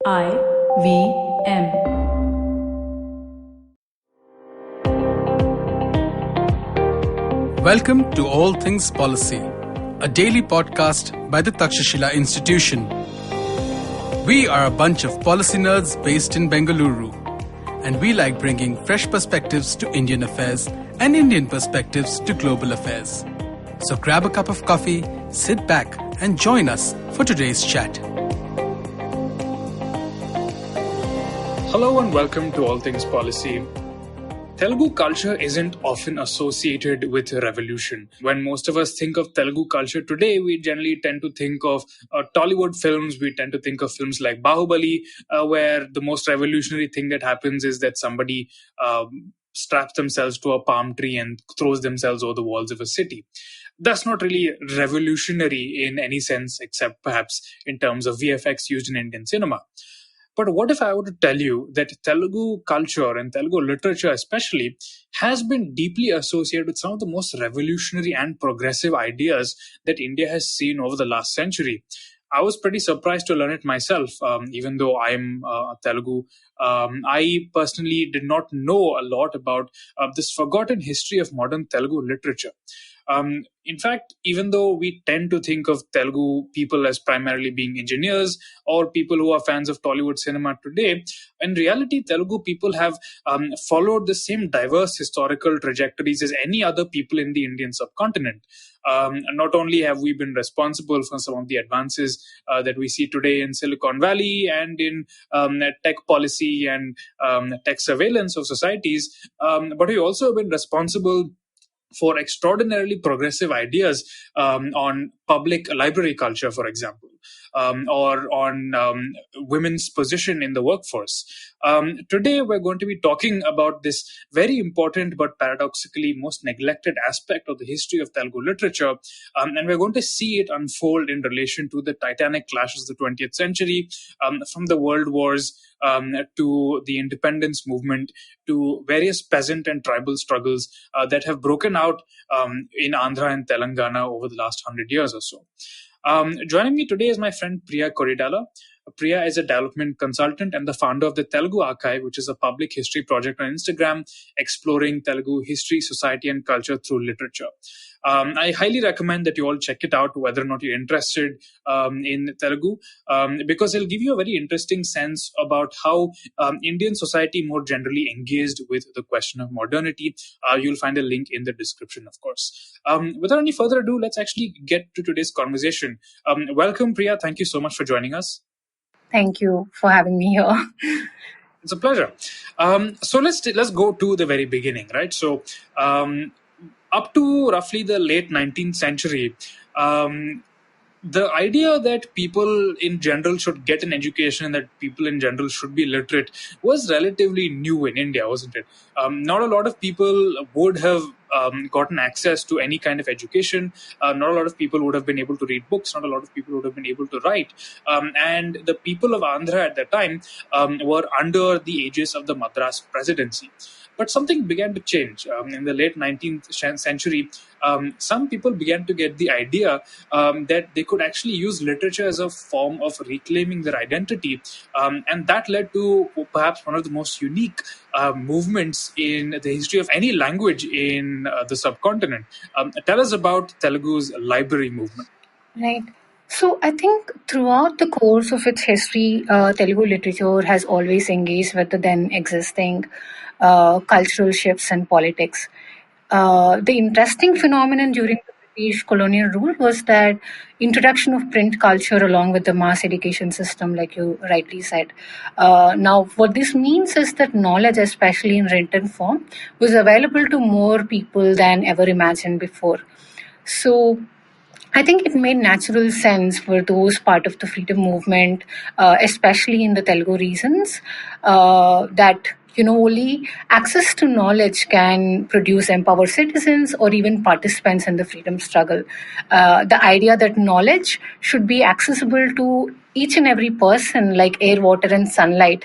IVM. Welcome to All Things Policy, a daily podcast by the Takshashila Institution. We are a bunch of policy nerds based in Bengaluru, and we like bringing fresh perspectives to Indian affairs and Indian perspectives to global affairs. So grab a cup of coffee, sit back, and join us for today's chat. Hello and welcome to All Things Policy. Telugu culture isn't often associated with revolution. When most of us think of Telugu culture today, we generally tend to think of Tollywood films. We tend to think of films like Bahubali, where the most revolutionary thing that happens is that somebody straps themselves to a palm tree and throws themselves over the walls of a city. That's not really revolutionary in any sense, except perhaps in terms of VFX used in Indian cinema. But what if I were to tell you that Telugu culture and Telugu literature especially has been deeply associated with some of the most revolutionary and progressive ideas that India has seen over the last century? I was pretty surprised to learn it myself, even though I'm Telugu. I personally did not know a lot about this forgotten history of modern Telugu literature. In fact, even though we tend to think of Telugu people as primarily being engineers or people who are fans of Tollywood cinema today, in reality, Telugu people have followed the same diverse historical trajectories as any other people in the Indian subcontinent. Not only have we been responsible for some of the advances that we see today in Silicon Valley and in tech policy and tech surveillance of societies, but we also have been responsible for extraordinarily progressive ideas on public library culture, for example, or on women's position in the workforce. Today, we're going to be talking about this very important but paradoxically most neglected aspect of the history of Telugu literature, and we're going to see it unfold in relation to the titanic clashes of the 20th century, from the world wars to the independence movement, to various peasant and tribal struggles that have broken out in Andhra and Telangana over the last 100 years or so. Joining me today is my friend Priya Koridala. Priya is a development consultant and the founder of the Telugu Archive, which is a public history project on Instagram exploring Telugu history, society, and culture through literature. I highly recommend that you all check it out, whether or not you're interested in Telugu, because it'll give you a very interesting sense about how Indian society more generally engaged with the question of modernity. You'll find a link in the description, of course. Without any further ado, let's actually get to today's conversation. Welcome, Priya. Thank you so much for joining us. Thank you for having me here. It's a pleasure. So let's go to the very beginning, right? So up to roughly the late 19th century, the idea that people in general should get an education and that people in general should be literate was relatively new in India, wasn't it? Not a lot of people would have gotten access to any kind of education. Not a lot of people would have been able to read books. Not a lot of people would have been able to write. And the people of Andhra at that time were under the aegis of the Madras presidency. But something began to change. In the late 19th century, some people began to get the idea that they could actually use literature as a form of reclaiming their identity. And that led to perhaps one of the most unique movements in the history of any language in the subcontinent. Tell us about Telugu's library movement. Right. So I think throughout the course of its history, Telugu literature has always engaged with the then existing cultural shifts and politics. The interesting phenomenon during the British colonial rule was that introduction of print culture along with the mass education system, like you rightly said. Now, what this means is that knowledge, especially in written form, was available to more people than ever imagined before. So I think it made natural sense for those part of the freedom movement, especially in the Telugu regions, that Only access to knowledge can produce empowered citizens or even participants in the freedom struggle. The idea that knowledge should be accessible to each and every person, like air, water, and sunlight,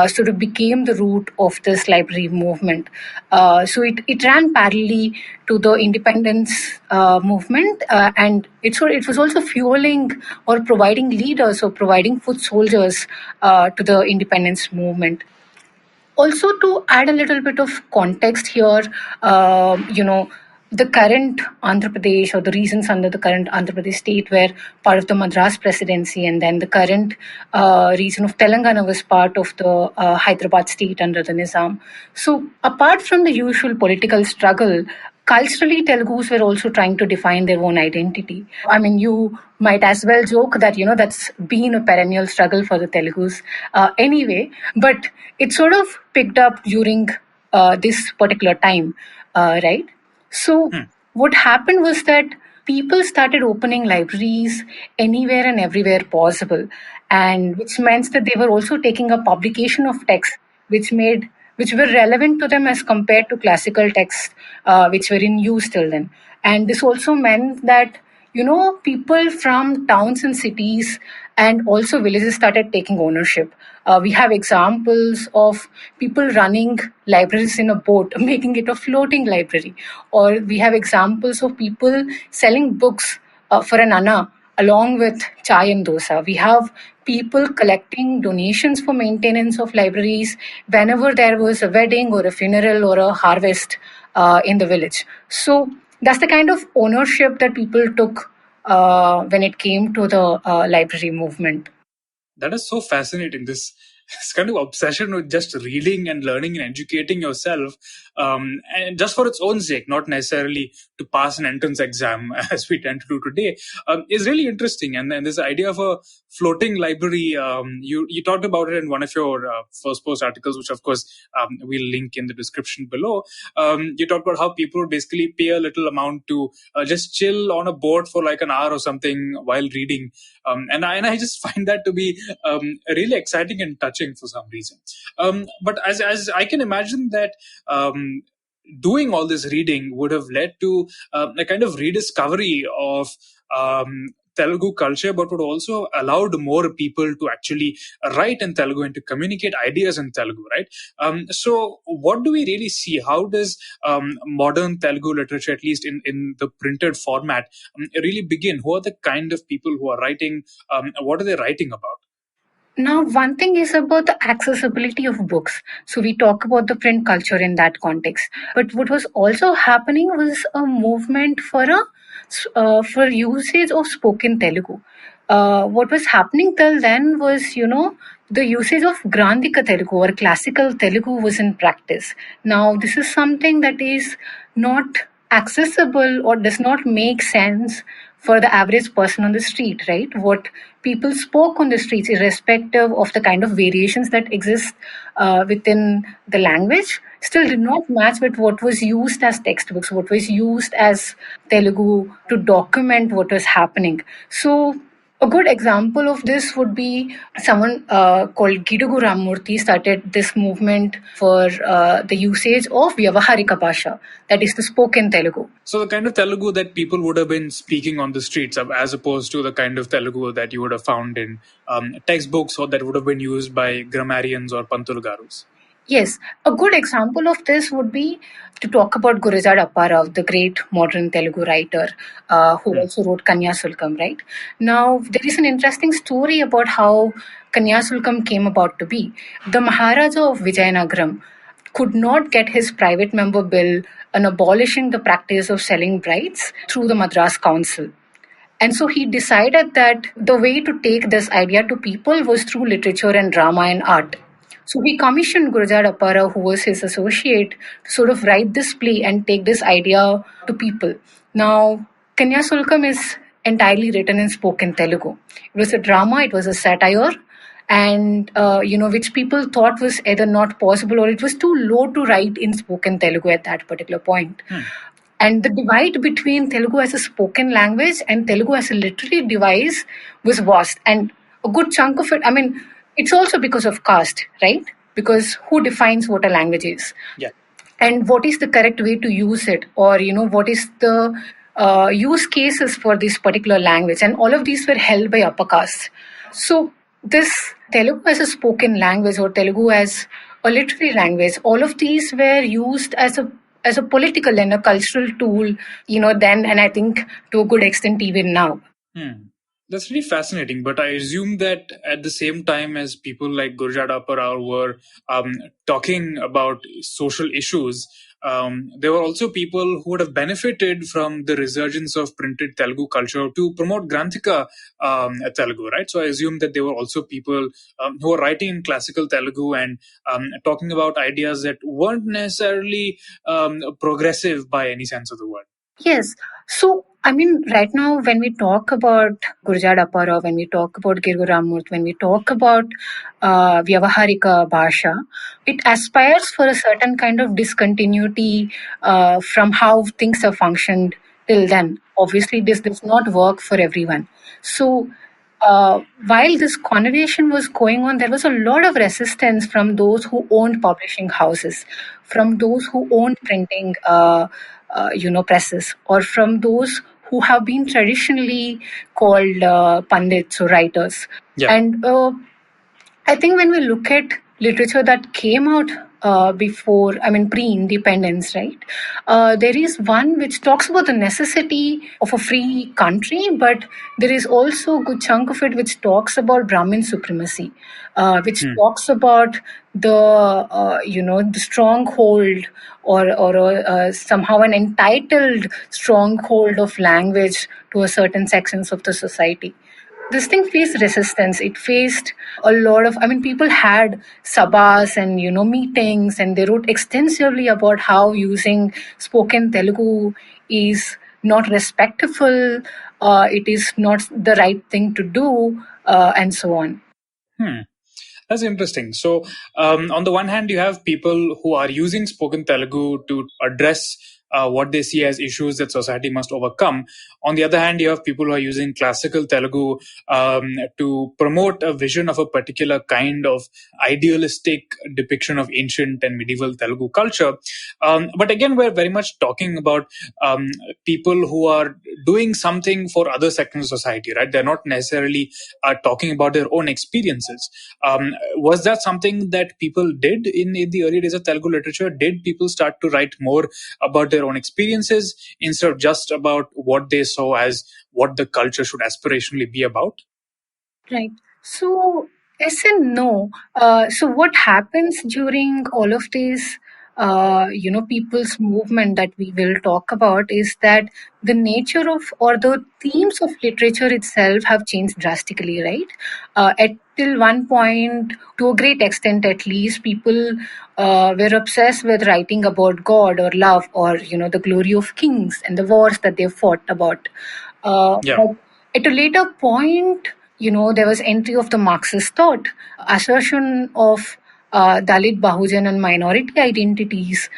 sort of became the root of this library movement. So it ran parallelly to the independence movement, and it was also fueling or providing leaders or providing foot soldiers to the independence movement. Also, to add a little bit of context here, the current Andhra Pradesh, or the regions under the current Andhra Pradesh state, were part of the Madras presidency, and then the current region of Telangana was part of the Hyderabad state under the Nizam. So, apart from the usual political struggle, culturally, Telugus were also trying to define their own identity. I mean, you might as well joke that, that's been a perennial struggle for the Telugus anyway, but it sort of picked up during this particular time, right? So, what happened was that people started opening libraries anywhere and everywhere possible, and which meant that they were also taking up publication of texts which were relevant to them as compared to classical texts which were in use till then. And this also meant that people from towns and cities and also villages started taking ownership. We have examples of people running libraries in a boat, making it a floating library. Or we have examples of people selling books for an anna along with chai and dosa. We have people collecting donations for maintenance of libraries whenever there was a wedding or a funeral or a harvest in the village. So that's the kind of ownership that people took when it came to the library movement. That is so fascinating. This kind of obsession with just reading and learning and educating yourself, and just for its own sake, not necessarily to pass an entrance exam as we tend to do today, is really interesting. And this idea of a floating library, you talked about it in one of your first post articles, which of course we'll link in the description below. You talked about how people would basically pay a little amount to just chill on a boat for like an hour or something while reading. And I just find that to be really exciting and touching for some reason. But as I can imagine that doing all this reading would have led to a kind of rediscovery of Telugu culture, but would also allowed more people to actually write in Telugu and to communicate ideas in Telugu, right? So what do we really see? How does modern Telugu literature, at least in the printed format, really begin? Who are the kind of people who are writing? What are they writing about? Now, one thing is about the accessibility of books. So we talk about the print culture in that context. But what was also happening was a movement for usage of spoken Telugu. What was happening till then was, the usage of Grandhika Telugu or classical Telugu was in practice. Now, this is something that is not accessible or does not make sense for the average person on the street, right? What people spoke on the streets, irrespective of the kind of variations that exist within the language, still did not match with what was used as textbooks, what was used as Telugu to document what was happening. So, a good example of this would be someone called Gidugu Ramurthy started this movement for the usage of Vyavaharika Bhasha, that is the spoken Telugu. So the kind of Telugu that people would have been speaking on the streets, as opposed to the kind of Telugu that you would have found in textbooks or that would have been used by grammarians or Pantulugarus. Yes, a good example of this would be to talk about Gurujar Apparao, the great modern Telugu writer who also wrote Kanya Sulkam, right? Now, there is an interesting story about how Kanya Sulkam came about to be. The Maharaja of Vijayanagaram could not get his private member bill on abolishing the practice of selling brides through the Madras Council. And so he decided that the way to take this idea to people was through literature and drama and art. So he commissioned Gurujar Apparao, who was his associate, to sort of write this play and take this idea to people. Now, Kanya Sulkam is entirely written in spoken Telugu. It was a drama, it was a satire, and which people thought was either not possible or it was too low to write in spoken Telugu at that particular point. And the divide between Telugu as a spoken language and Telugu as a literary device was vast. And a good chunk of it, I mean, it's also because of caste, right? because who defines what a language is? Yeah. And what is the correct way to use it, or what is the use cases for this particular language, and all of these were held by upper castes. So this Telugu as a spoken language or Telugu as a literary language, all of these were used as a political and a cultural tool, then, and I think to a good extent even now. Hmm. That's really fascinating. But I assume that at the same time as people like Gurjada Parao were talking about social issues, there were also people who would have benefited from the resurgence of printed Telugu culture to promote Granthika Telugu, right? So I assume that there were also people who were writing in classical Telugu and talking about ideas that weren't necessarily progressive by any sense of the word. Yes. So, I mean, right now, when we talk about Gurjad Appara, when we talk about Girgu Ramurth, when we talk about Vyavaharika Bhasha, it aspires for a certain kind of discontinuity from how things have functioned till then. Obviously, this does not work for everyone. So, while this conversation was going on, there was a lot of resistance from those who owned publishing houses, from those who owned printing, presses, or from those who have been traditionally called pandits or writers. Yeah. And I think when we look at literature that came out before, I mean, pre-independence, right? There is one which talks about the necessity of a free country, but there is also a good chunk of it which talks about Brahmin supremacy, which talks about the stronghold or somehow an entitled stronghold of language to a certain sections of the society. This thing faced resistance. It faced a lot of, I mean, people had sabhas and, meetings, and they wrote extensively about how using spoken Telugu is not respectful, it is not the right thing to do, and so on. That's interesting. So, on the one hand, you have people who are using spoken Telugu to address what they see as issues that society must overcome. On the other hand, you have people who are using classical Telugu to promote a vision of a particular kind of idealistic depiction of ancient and medieval Telugu culture. But again, we're very much talking about people who are doing something for other sections of society, right? They're not necessarily talking about their own experiences. Was that something that people did in the early days of Telugu literature? Did people start to write more about their own experiences instead of just about what they saw as what the culture should aspirationally be about? Right. So, yes and no. So, what happens during all of these, people's movement that we will talk about is that the nature of or the themes of literature itself have changed drastically, right? At till one point, to a great extent at least, people were obsessed with writing about God or love or, the glory of kings and the wars that they fought about. Yeah. But at a later point, there was entry of the Marxist thought, assertion of Dalit, Bahujan, and minority identities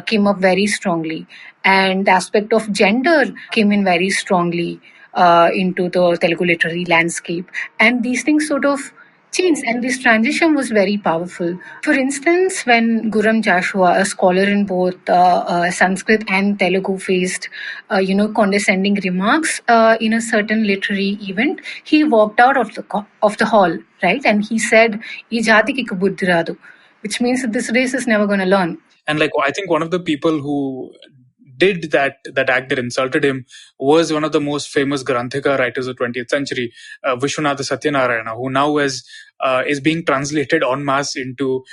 came up very strongly, and the aspect of gender came in very strongly into the Telugu literary landscape, and these things sort of changed, and this transition was very powerful. For instance, when Guram Joshua, a scholar in both Sanskrit and Telugu, faced, condescending remarks in a certain literary event, he walked out of the hall, right? And he said, "Ee jatiki ka buddhi radu," which means that this race is never going to learn. And like I think one of the people who did that act that insulted him was one of the most famous Granthika writers of 20th century, Vishwanatha Satyanarayana, who now is being translated en masse into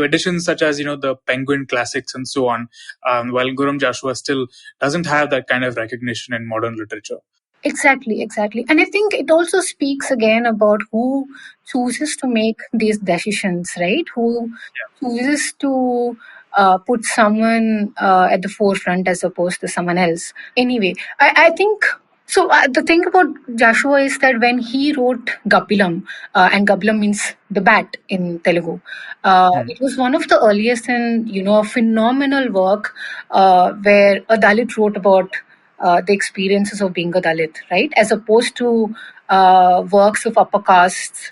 editions such as the Penguin Classics and so on. While Guram Joshua still doesn't have that kind of recognition in modern literature. Exactly, exactly. And I think it also speaks again about who chooses to make these decisions, right? Who chooses to put someone at the forefront as opposed to someone else. Anyway, I think so. The thing about Joshua is that when he wrote Gapilam, and Gapilam means the bat in Telugu, it was one of the earliest and a phenomenal work where a Dalit wrote about the experiences of being a Dalit, right? As opposed to works of upper castes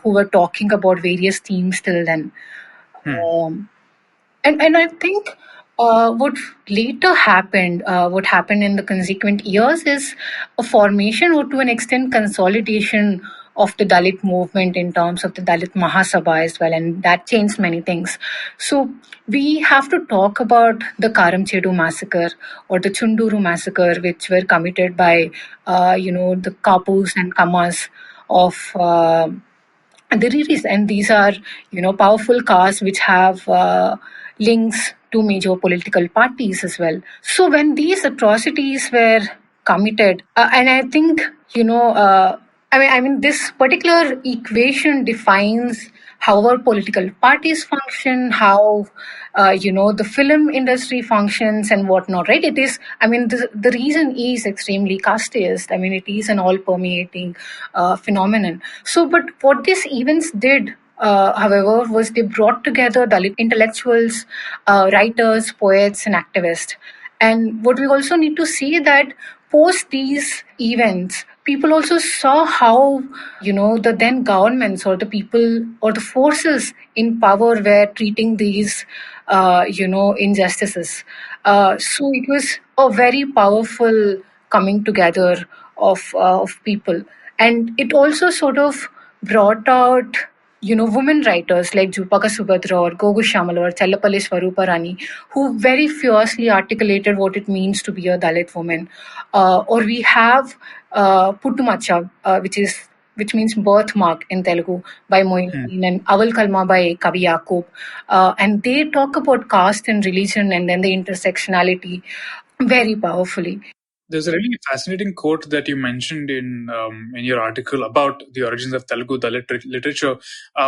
who were talking about various themes till then. Hmm. Um, and I think what happened in the consequent years is a formation or to an extent consolidation of the Dalit movement in terms of the Dalit Mahasabha as well, and that changed many things. So we have to talk about the Karamchedu massacre or the Chunduru massacre, which were committed by the Kapus and Kamas of the Riris, and these are powerful castes which have links to major political parties as well. So when these atrocities were committed, and I think this particular equation defines how our political parties function, how the film industry functions and whatnot, right? It is, the reason is extremely casteist. It is an all permeating phenomenon. So, but what these events did, however, was they brought together Dalit intellectuals, writers, poets, and activists. And what we also need to see that post these events, people also saw how the then governments or the people or the forces in power were treating these injustices. So it was a very powerful coming together of people, and it also sort of brought out women writers like Jupaka Subhadra or Gogu Shamal or Chellapalli Swaruparani, who very fiercely articulated what it means to be a Dalit woman. Or we have Puttumacha, which means birthmark in Telugu, by Hmm. Moinuddin, and Aval Kalma by Kavi Yaqub. And they talk about caste and religion and then the intersectionality very powerfully. There's a really fascinating quote that you mentioned in your article about the origins of Telugu Dalit literature,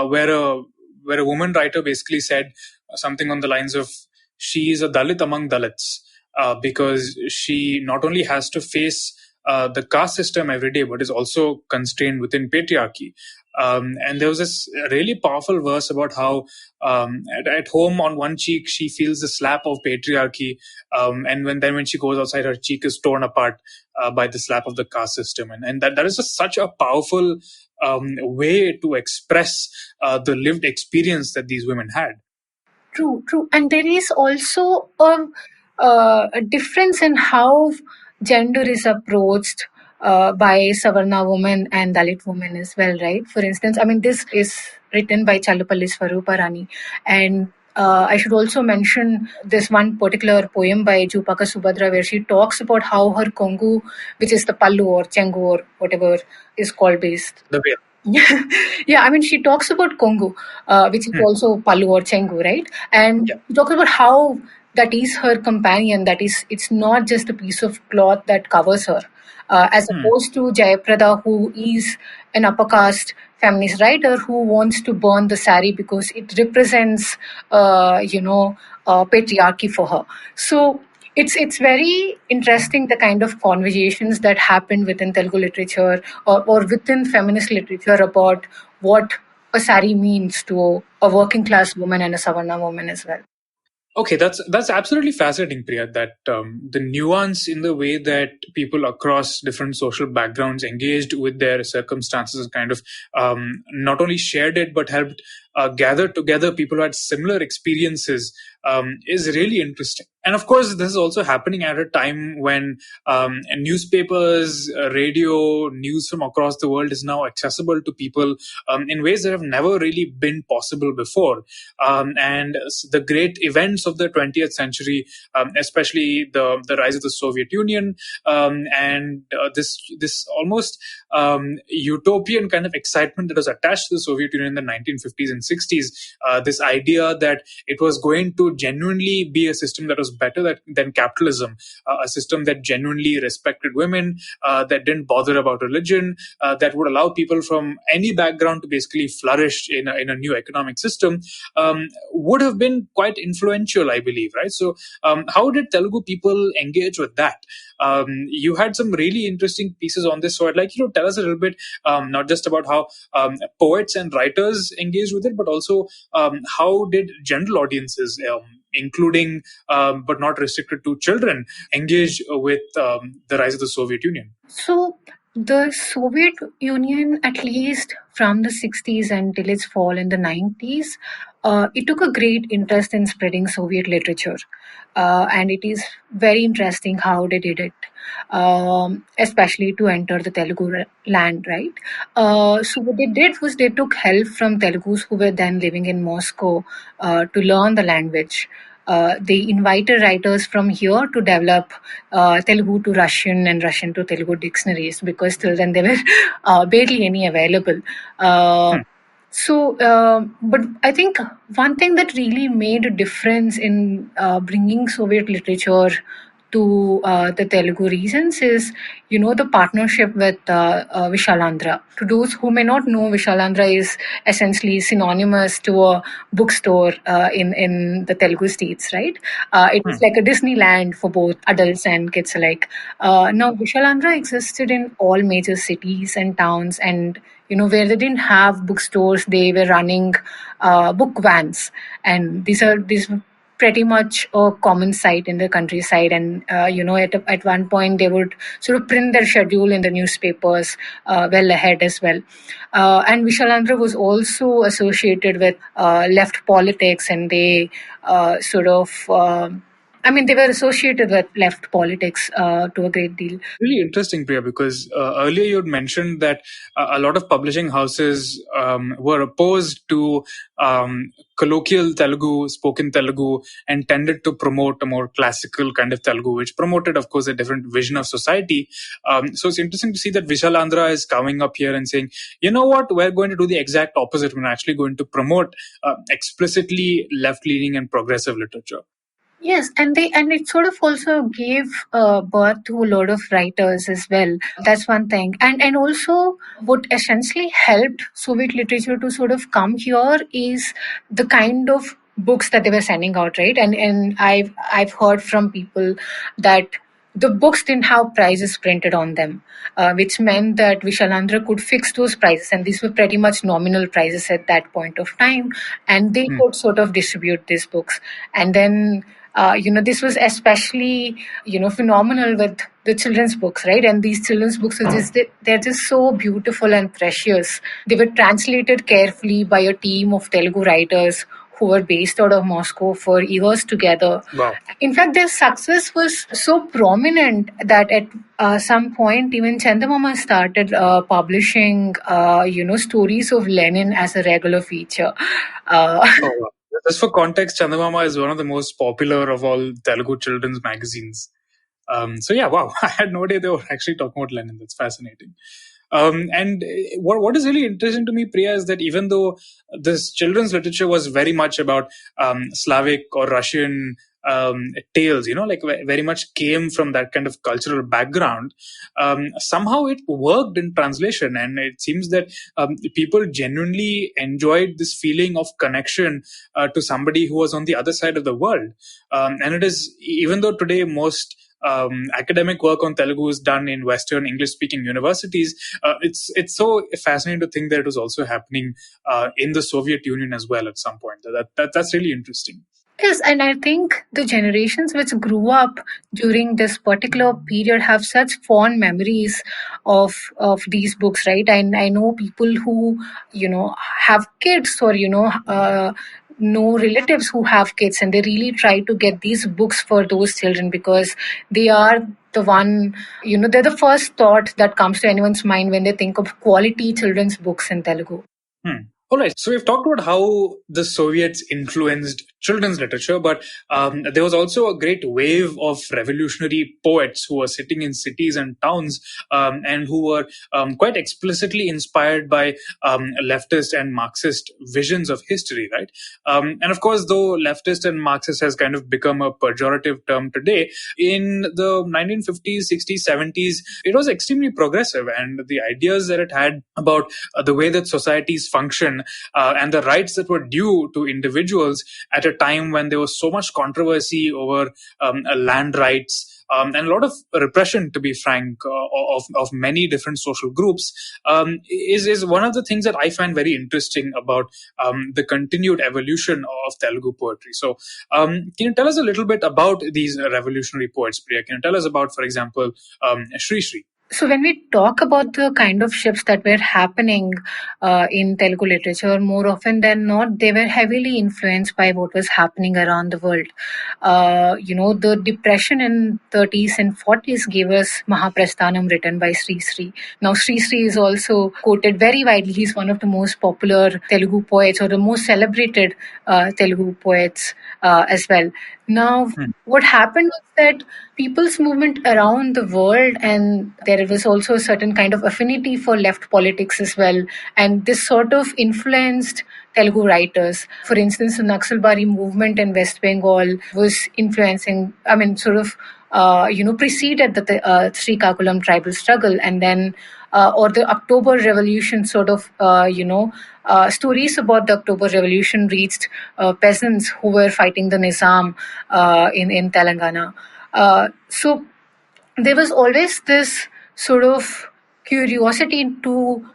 where a woman writer basically said something on the lines of, "She is a Dalit among Dalits because she not only has to face the caste system every day, but is also constrained within patriarchy." And there was this really powerful verse about how at home on one cheek she feels the slap of patriarchy, and when she goes outside, her cheek is torn apart by the slap of the caste system, and that is just such a powerful way to express the lived experience that these women had. True, true. And there is also a difference in how gender is approached by Savarna women and Dalit women as well, right? For instance, this is written by Challupalli Swaruparani. And I should also mention this one particular poem by Jupaka Subhadra where she talks about how her Kongu, which is the Pallu or Chengu or whatever is called based. The way. Yeah, she talks about Kongu, which is Hmm. also Palu or Chengu, right? And Yeah. she talks about how that is her companion, that is, it's not just a piece of cloth that covers her, as Hmm. opposed to Jayaprada, who is an upper caste feminist writer who wants to burn the sari because it represents, patriarchy for her. So it's very interesting the kind of conversations that happen within Telugu literature or within feminist literature about what a sari means to a working class woman and a Savarna woman as well. Okay, that's absolutely fascinating, Priya. That the nuance in the way that people across different social backgrounds engaged with their circumstances and kind of not only shared it but helped gather together people who had similar experiences is really interesting. And of course, this is also happening at a time when newspapers, radio, news from across the world is now accessible to people in ways that have never really been possible before. And the great events of the 20th century, especially the rise of the Soviet Union, and this almost utopian kind of excitement that was attached to the Soviet Union in the 1950s and 60s. This idea that it was going to genuinely be a system that was better than capitalism, a system that genuinely respected women, that didn't bother about religion, that would allow people from any background to basically flourish in a new economic system, would have been quite influential, I believe, right? So, how did Telugu people engage with that? You had some really interesting pieces on this, so I'd like you to tell us a little bit, not just about how poets and writers engaged with it, but also how did general audiences, including but not restricted to children, engage with the rise of the Soviet Union? So The Soviet Union, at least from the 60s until its fall in the 90s, it took a great interest in spreading Soviet literature. And it is very interesting how they did it, especially to enter the Telugu land, right? So, what they did was they took help from Telugus who were then living in Moscow to learn the language. They invited writers from here to develop Telugu to Russian and Russian to Telugu dictionaries because till then there were barely any available. Uh, Hmm. but I think one thing that really made a difference in bringing Soviet literature to the Telugu regions is, the partnership with Vishalandra. To those who may not know, Vishalandra is essentially synonymous to a bookstore in the Telugu states, right? It is Hmm. like a Disneyland for both adults and kids alike. Now, Vishalandra existed in all major cities and towns, and where they didn't have bookstores, they were running book vans, and these were pretty much a common sight in the countryside. And at one point they would sort of print their schedule in the newspapers well ahead as well. And Vishalandra was also associated with left politics, and they sort of they were associated with left politics to a great deal. Really interesting, Priya, because earlier you had mentioned that a lot of publishing houses were opposed to colloquial Telugu, spoken Telugu, and tended to promote a more classical kind of Telugu, which promoted, of course, a different vision of society. So it's interesting to see that Vishal Andhra is coming up here and saying, you know what, we're going to do the exact opposite. We're actually going to promote explicitly left leaning and progressive literature. Yes, and it sort of also gave birth to a lot of writers as well. That's one thing, and also what essentially helped Soviet literature to sort of come here is the kind of books that they were sending out, right? And I've heard from people that the books didn't have prices printed on them, which meant that Vishalandra could fix those prices, and these were pretty much nominal prices at that point of time, and they Hmm. could sort of distribute these books. And then, this was especially, phenomenal with the children's books, right? And these children's books are they're just so beautiful and precious. They were translated carefully by a team of Telugu writers who were based out of Moscow for years together. Wow. In fact, their success was so prominent that at some point, even Chandamama started publishing, stories of Lenin as a regular feature. Oh, wow. Just for context, Chandamama is one of the most popular of all Telugu children's magazines. So yeah, wow, I had no idea they were actually talking about Lenin. That's fascinating. And what is really interesting to me, Priya, is that even though this children's literature was very much about Slavic or Russian tales, like very much came from that kind of cultural background, somehow it worked in translation. And it seems that people genuinely enjoyed this feeling of connection to somebody who was on the other side of the world. And it is, even though today most academic work on Telugu is done in Western English-speaking universities. It's so fascinating to think that it was also happening in the Soviet Union as well at some point. That's really interesting. Yes, and I think the generations which grew up during this particular period have such fond memories of these books, right? And I know people who have kids, or know relatives who have kids, and they really try to get these books for those children because they are the one, they're the first thought that comes to anyone's mind when they think of quality children's books in Telugu. Hmm. All right. So we've talked about how the Soviets influenced children's literature, but there was also a great wave of revolutionary poets who were sitting in cities and towns and who were quite explicitly inspired by leftist and Marxist visions of history, right? And of course, though leftist and Marxist has kind of become a pejorative term today, in the 1950s, 60s, 70s, it was extremely progressive, and the ideas that it had about the way that societies function and the rights that were due to individuals at a time when there was so much controversy over land rights. And a lot of repression, to be frank, of many different social groups, is one of the things that I find very interesting about the continued evolution of Telugu poetry. So, can you tell us a little bit about these revolutionary poets, Priya? Can you tell us about, for example, Sri Sri? So when we talk about the kind of shifts that were happening in Telugu literature, more often than not, they were heavily influenced by what was happening around the world. The depression in 30s and 40s gave us Mahaprasthanam written by Sri Sri. Now, Sri Sri is also quoted very widely. He's one of the most popular Telugu poets or the most celebrated Telugu poets as well. Now, Hmm. what happened was that people's movement around the world, and there was also a certain kind of affinity for left politics as well, and this sort of influenced Telugu writers. For instance, the Naxalbari movement in West Bengal was influencing, I mean, sort of preceded the Srikakulam tribal struggle, and then or the October Revolution sort of, stories about the October Revolution reached peasants who were fighting the Nizam in Telangana. So there was always this sort of curiosity to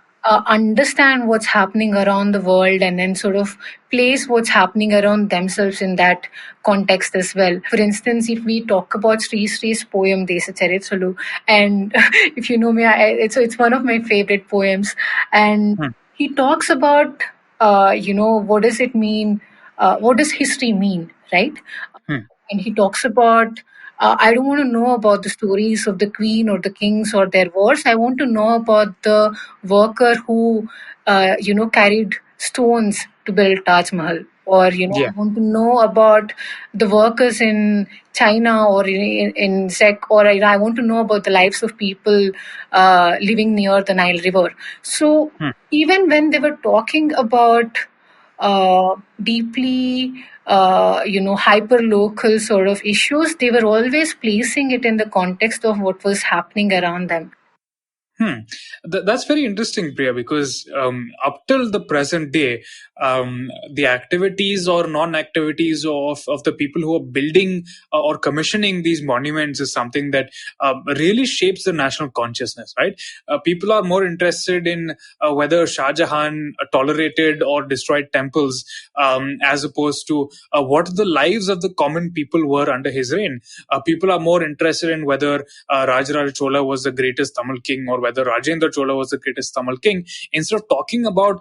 understand what's happening around the world and then sort of place what's happening around themselves in that context as well. For instance, if we talk about Sri Sri's poem Desacharitsalu, and if you know me, it's one of my favorite poems, and Hmm. he talks about what does it mean, what does history mean, right? Hmm. And he talks about, I don't want to know about the stories of the queen or the kings or their wars. I want to know about the worker who, carried stones to build Taj Mahal. Or, Yeah. I want to know about the workers in China or in Czech, or I want to know about the lives of people living near the Nile River. So Hmm. even when they were talking about deeply, hyper local sort of issues, they were always placing it in the context of what was happening around them. Hmm. That's very interesting, Priya, because up till the present day, the activities or non-activities of the people who are building or commissioning these monuments is something that really shapes the national consciousness, right? People are more interested in whether Shah Jahan tolerated or destroyed temples, as opposed to what the lives of the common people were under his reign. People are more interested in whether Rajaraja Chola was the greatest Tamil king or whether Rajendra Chola was the greatest Tamil king, instead of talking about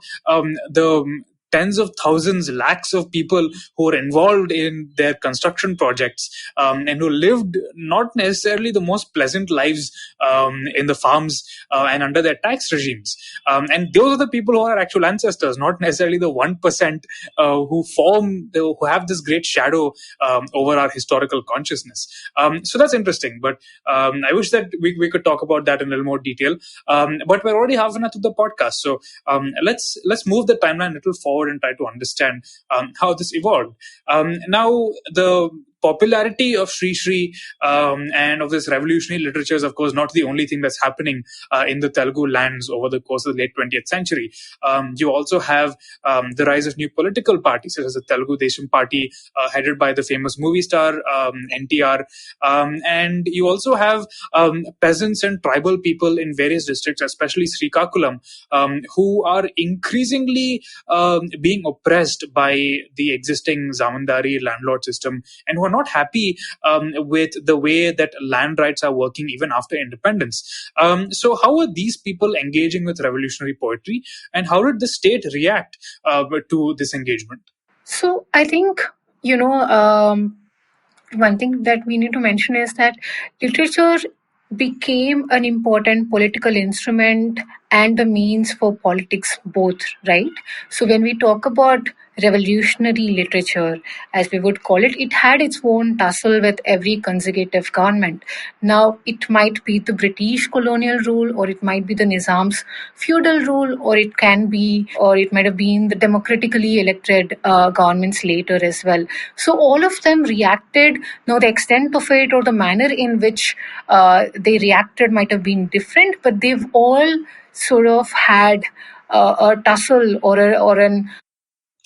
the tens of thousands, lakhs of people who were involved in their construction projects, and who lived not necessarily the most pleasant lives in the farms and under their tax regimes. And those are the people who are actual ancestors, not necessarily the 1% who have this great shadow over our historical consciousness. So that's interesting. But I wish that we could talk about that in a little more detail. But we're already half an hour to the podcast, so let's move the timeline a little forward and try to understand how this evolved. Now, the popularity of Sri Sri and of this revolutionary literature is, of course, not the only thing that's happening in the Telugu lands over the course of the late 20th century. You also have the rise of new political parties, such as the Telugu Desam Party, headed by the famous movie star NTR. And you also have peasants and tribal people in various districts, especially Srikakulam, who are increasingly being oppressed by the existing zamindari landlord system, and who are not happy with the way that land rights are working even after independence. So, how are these people engaging with revolutionary poetry, and how did the state react to this engagement? So I think, one thing that we need to mention is that literature became an important political instrument and the means for politics both, right? So when we talk about revolutionary literature, as we would call it, it had its own tussle with every consecutive government. Now it might be the British colonial rule, or it might be the Nizam's feudal rule, or it might have been the democratically elected governments later as well. So all of them reacted. Now the extent of it or the manner in which they reacted might have been different, but they've all sort of had a tussle or an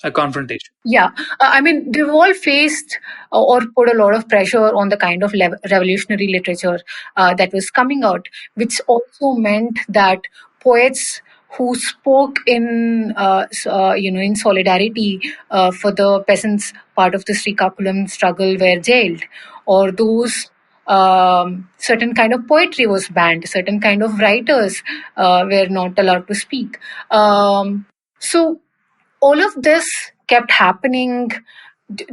A confrontation. yeah, I mean, they've all faced or put a lot of pressure on the kind of revolutionary literature that was coming out, which also meant that poets who spoke in solidarity for the peasants part of the Srikakulam struggle were jailed, or those certain kind of poetry was banned, certain kind of writers were not allowed to speak. So all of this kept happening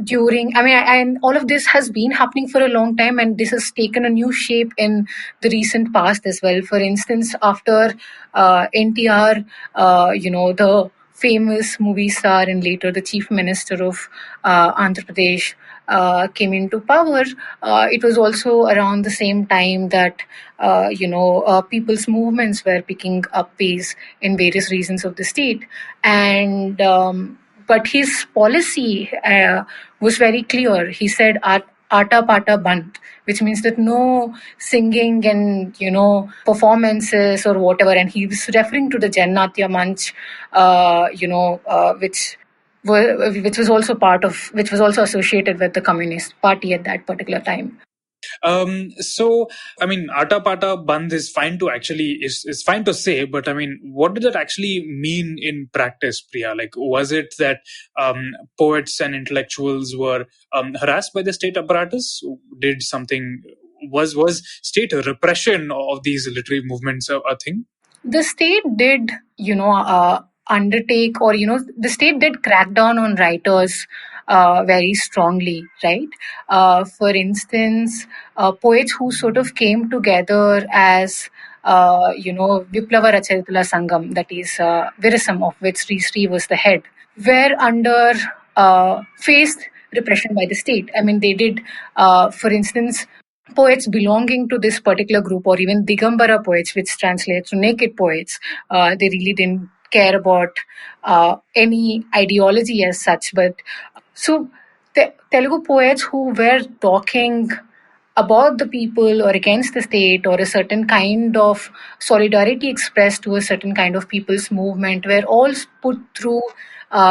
during, I mean, and all of this has been happening for a long time, and this has taken a new shape in the recent past as well. For instance, after NTR, the famous movie star and later the chief minister of Andhra Pradesh, came into power, it was also around the same time that people's movements were picking up pace in various regions of the state. And but his policy was very clear. He said, "Ata pata band," which means that no singing and performances or whatever. And he was referring to the Jannatya Manch, which was also which was also associated with the Communist Party at that particular time. So, I mean, Ata Pata Bandh is fine to actually is fine to say, but I mean, what did that actually mean in practice, Priya? Like, was it that poets and intellectuals were harassed by the state apparatus? Did something was state repression of these literary movements a thing? The state did, undertake, or the state did crack down on writers very strongly, right? For instance, poets who sort of came together as Viplava Rachayatula Sangam, that is Virasam, of which Sri Sri was the head, were under faced repression by the state. I mean, they did, for instance, poets belonging to this particular group, or even Digambara poets, which translates to naked poets, they really didn't care about any ideology as such. But so Telugu poets who were talking about the people or against the state, or a certain kind of solidarity expressed to a certain kind of people's movement, were all put through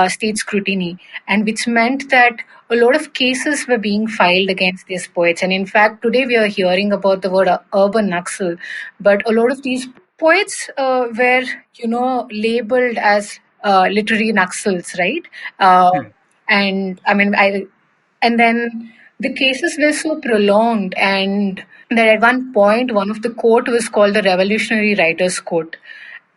state scrutiny, and which meant that a lot of cases were being filed against these poets. And in fact, today we are hearing about the word urban Naxal, but a lot of these poets were, labeled as literary Naxals, right? And I mean, and then the cases were so prolonged, and that at one point, one of the court was called the Revolutionary Writers Court.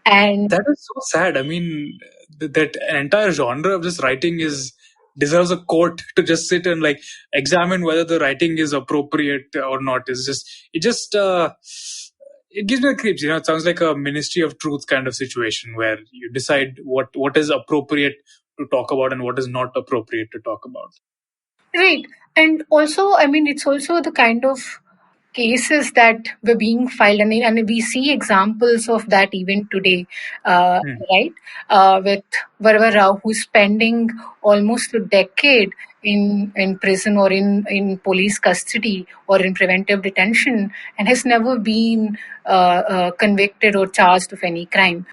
And That is so sad. I mean, that entire genre of just writing is deserves a court to just sit and like examine whether the writing is appropriate or not. Is just it gives me the creeps. It sounds like a Ministry of Truth kind of situation where you decide what is appropriate to talk about and what is not appropriate to talk about. right. And also, I mean, it's also the kind of cases that were being filed, and we see examples of that even today, right? With Varava Rao, who's spending almost a decade in prison, or in police custody, or in preventive detention, and has never been convicted or charged of any crime.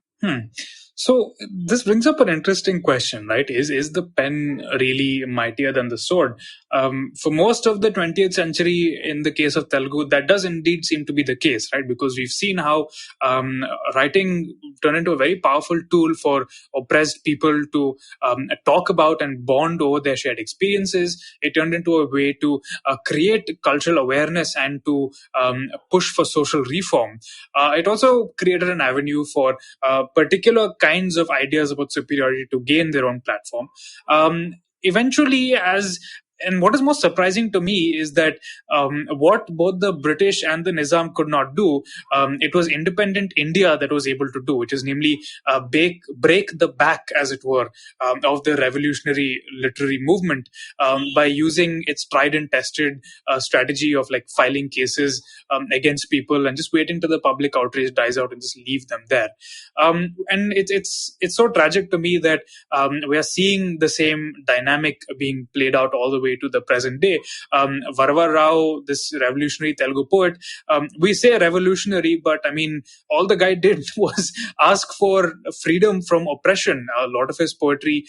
So this brings up an interesting question, right? Is the pen really mightier than the sword? For most of the 20th century, in the case of Telugu, that does indeed seem to be the case, right? Because we've seen how writing turned into a very powerful tool for oppressed people to talk about and bond over their shared experiences. It turned into a way to create cultural awareness and to push for social reform. It also created an avenue for particular kinds of ideas about superiority to gain their own platform. Eventually, and what is most surprising to me is that what both the British and the Nizam could not do, it was independent India that was able to do, which is namely break the back, as it were, of the revolutionary literary movement by using its tried and tested strategy of like filing cases against people and just waiting till the public outrage dies out and just leave them there. And it's so tragic to me that we are seeing the same dynamic being played out all the way to the present day. Varava Rao, this revolutionary Telugu poet, we say revolutionary, but I mean, all the guy did was ask for freedom from oppression. A lot of his poetry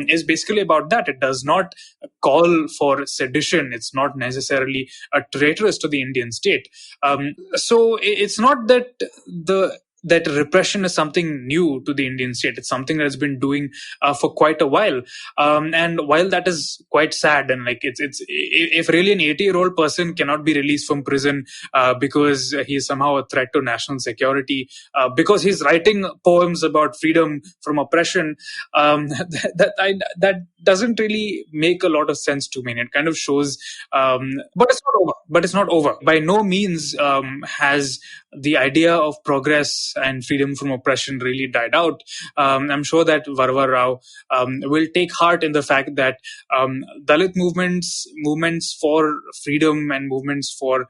is basically about that. It does not call for sedition. It's not necessarily traitorous to the Indian state. So it's not that that repression is something new to the Indian state. It's something that has been doing for quite a while. And while that is quite sad, and like it's if really an 80-year-old person cannot be released from prison because he is somehow a threat to national security, because he's writing poems about freedom from oppression, that doesn't really make a lot of sense to me. And it kind of shows, but it's not over. But it's not over. By no means has the idea of progress and freedom from oppression really died out. I'm sure that Varvar Rao will take heart in the fact that Dalit movements for freedom and movements for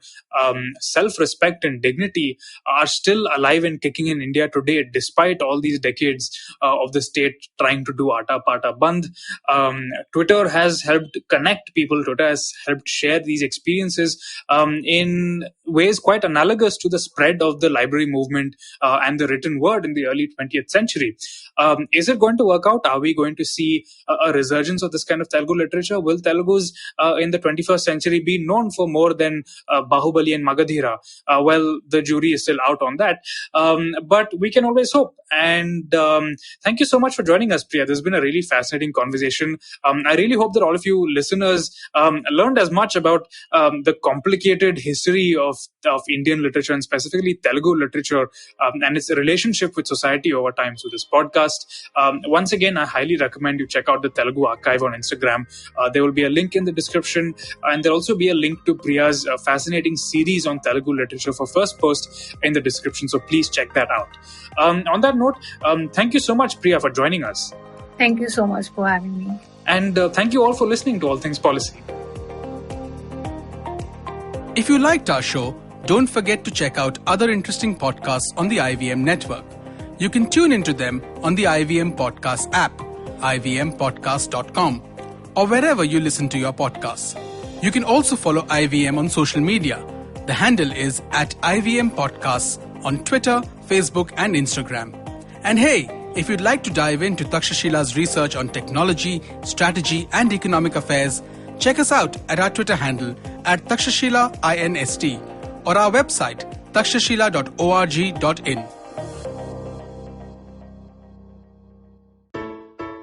self-respect and dignity are still alive and kicking in India today, despite all these decades of the state trying to do Aata Pata Bandh. Twitter has helped connect people. Twitter has helped share these experiences in ways quite analogous to the spread of the library movement and the written word in the early 20th century. Is it going to work out? Are we going to see a resurgence of this kind of Telugu literature? Will Telugus in the 21st century be known for more than Bahubali and Magadhira? Well, the jury is still out on that. But we can always hope. And thank you so much for joining us, Priya. This has been a really fascinating conversation. I really hope that all of you listeners learned as much about the complicated history of Indian literature, and specifically Telugu literature, and its relationship with society over time through this podcast. Once again, I highly recommend you check out the Telugu Archive on Instagram. There will be a link in the description, and there'll also be a link to Priya's fascinating series on Telugu literature for First Post in the description, so please check that out. On that note, thank you so much, Priya, for joining us. Thank you so much for having me. And thank you all for listening to All Things Policy. If you liked our show, don't forget to check out other interesting podcasts on the IVM network. You can tune into them on the IVM Podcast app, ivmpodcast.com, or wherever you listen to your podcasts. You can also follow IVM on social media. The handle is @IVM Podcasts on Twitter, Facebook, and Instagram. And hey, if you'd like to dive into Takshashila's research on technology, strategy, and economic affairs, check us out at our Twitter handle @TakshashilaINST or our website takshashila.org.in.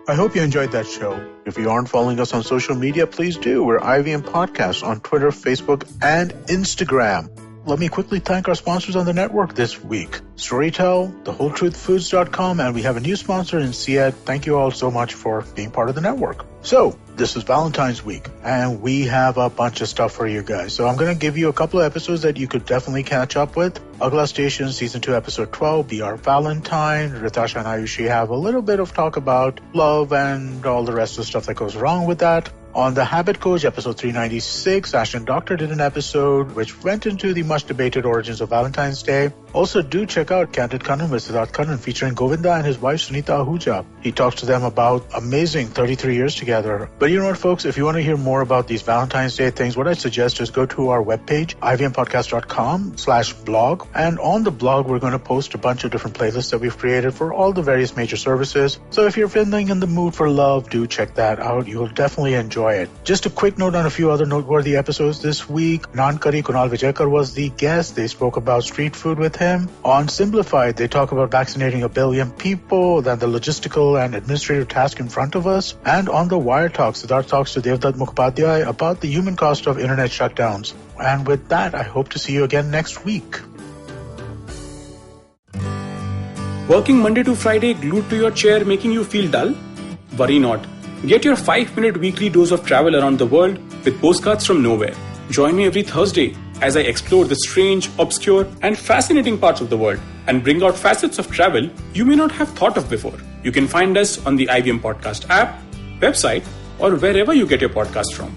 I hope you enjoyed that show. If you aren't following us on social media, please do. We're IVM Podcasts on Twitter, Facebook, and Instagram. Let me quickly thank our sponsors on the network this week. Storytel, thewholetruthfoods.com, and we have a new sponsor in Syed. Thank you all so much for being part of the network. So, this is Valentine's week, and we have a bunch of stuff for you guys. So I'm going to give you a couple of episodes that you could definitely catch up with. Agla Station, Season 2, Episode 12, Be Our Valentine. Ritasha and Ayushi have a little bit of talk about love and all the rest of the stuff that goes wrong with that. On The Habit Coach, episode 396, Ashton Doctor did an episode which went into the much-debated origins of Valentine's Day. Also, do check out Candid Kannan with Siddharth Kannan featuring Govinda and his wife Sunita Ahuja. He talks to them about amazing 33 years together. But you know what, folks? If you want to hear more about these Valentine's Day things, what I suggest is go to our webpage, ivmpodcast.com/blog. And on the blog, we're going to post a bunch of different playlists that we've created for all the various major services. So if you're feeling in the mood for love, do check that out. You'll definitely enjoy it. Just a quick note on a few other noteworthy episodes this week. Nankari Kunal Vijayakar was the guest. They spoke about street food with him. On Simplified, they talk about vaccinating 1 billion people, then the logistical and administrative task in front of us. And on the Wire Talk, Siddharth talks to Devdutt Mukhopadhyay about the human cost of internet shutdowns. And with that, I hope to see you again next week. Working Monday to Friday glued to your chair making you feel dull? Worry not. Get your 5-minute weekly dose of travel around the world with postcards from nowhere. Join me every Thursday as I explore the strange, obscure, and fascinating parts of the world and bring out facets of travel you may not have thought of before. You can find us on the IVM Podcast app, website, or wherever you get your podcast from.